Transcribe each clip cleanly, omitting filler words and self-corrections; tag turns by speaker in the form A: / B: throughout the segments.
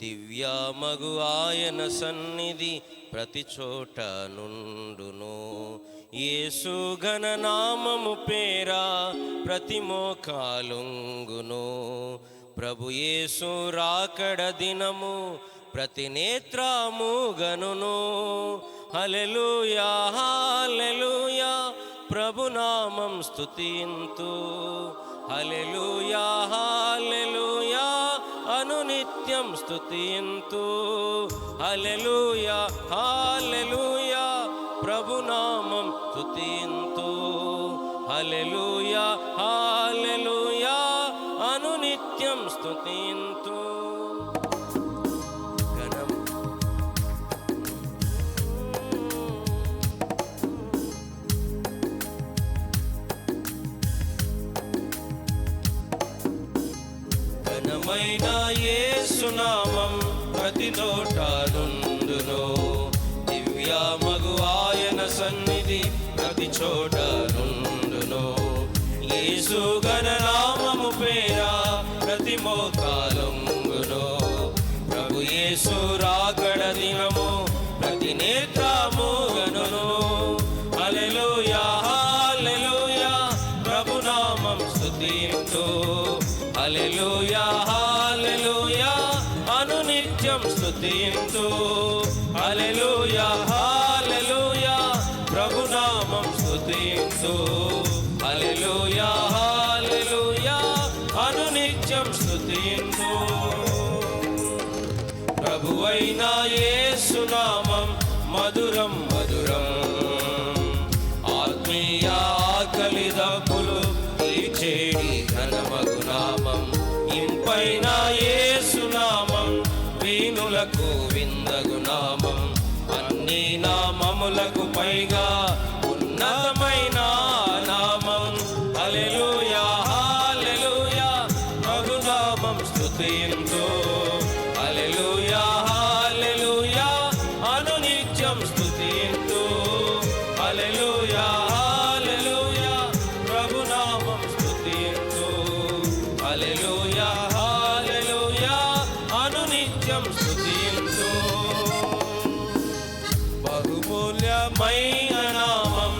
A: దివ్యమగు ఆయన సన్నిధి ప్రతి చోట నుండును. యేసు ఘననామము పేరా ప్రతి మోకాలొంగును. ప్రభు యేసు రాకడ దినము ప్రతి నేత్రము గనును. హల్లెలూయా హల్లెలూయా ప్రభునామం స్తుతింతు. హల్లెలూయా హల్లెలూయా అనునిత్యం స్తుతింతు. హల్లెలూయా హల్లెలూయా ప్రభునామం స్తుతింతు. హల్లెలూయా హల్లెలూయా అనునిత్యం స్తుతింతు. ఘనమైన యేసు నామం ప్రతి చోట నుండును. దివ్యమగు ఆయన సన్నిధి ప్రతి చోట నుండును. యేసు ఘననామము పేరా ప్రతి మోకాలొంగును. ప్రభు యేసు రాకడ దినము ప్రతి నేత్రము గనును. హల్లెలూయా హల్లెలూయా ప్రభునామం స్తుతింతు. హల్లెలూయా హల్లెలూయా అనునిత్యం స్తుతింతు. హల్లెలూయా హల్లెలూయా ప్రభునామం స్తుతింతు. హల్లెలూయా హల్లెలూయా అనునిత్యం స్తుతింతు. ప్రభువైన యేసు నామం మధురం మధురం. ఆత్మీయ ఆకలి దప్పులు తీర్చేడి ఘనమగు నామం. ఇంపైన యేసు నామం వీణులకు విందగు నామం. అన్ని నామములకు పైగా ఉన్నతమైన నామం. హల్లెలూయా హల్లెలూయా ప్రభునామం స్తుతింతు. హల్లెలూయా హల్లెలూయా అనునిత్యం స్తుతింతు. హల్లెలూయా హల్లెలూయా ప్రభునామం స్తుతింతు. హల్లెలూయా హల్లెలూయా అనునిత్యం స్తుతింతు. బహుమూల్యమైన నామం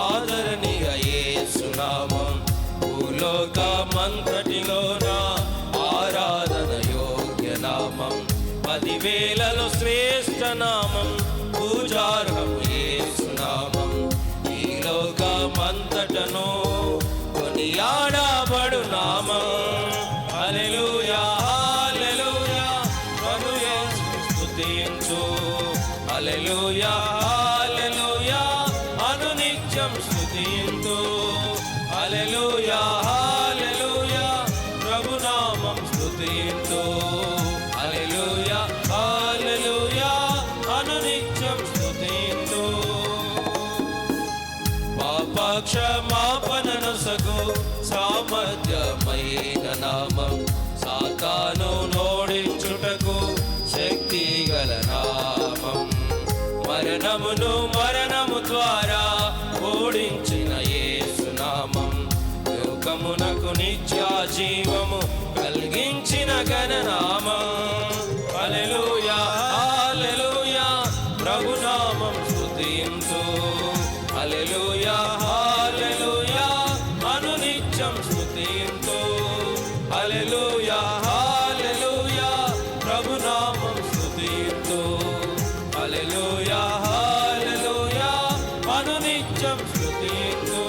A: ఆదరణీయ యేసు నామం. భూలోకమంతటిలోన ఆరాధన యోగ్య నామం. 10,000లో శ్రేష్ఠ నామం పూజార్హం యేసు నామం. ఈ లోకమంతటను కొనియాడబడు నామం. హల్లెలూయా హల్లెలూయా ప్రభు యేసు స్తుతించు. హల్లెలూయా హల్లెలూయా అనునిత్యం స్తుతింతు. హల్లెలూయా హల్లెలూయా ప్రభునామం స్తుతింతు. హల్లెలూయా హల్లెలూయా అనునిత్యం స్తుతింతు. పాప క్షమాపణను సగు సామర్థ్యమైన నామం. సాతాను నోడించుటకు శక్తి గల నామం. మరణమును మరణము ద్వారా ఓడించిన యేసు నామం. లోకమునకు నిత్య జీవము కలిగించిన ఘననామం. హల్లెలూయా హల్లెలూయా ప్రభునామం స్తుతింతు. హల్లెలూయా హల్లెలూయా అనునిత్యం స్తుతింతు. హల్లెలూయా హల్లెలూయా ప్రభునామం స్తుతింతు. హల్లెలూయా హల్లెలూయా అనునిత్యం స్తుతింతు.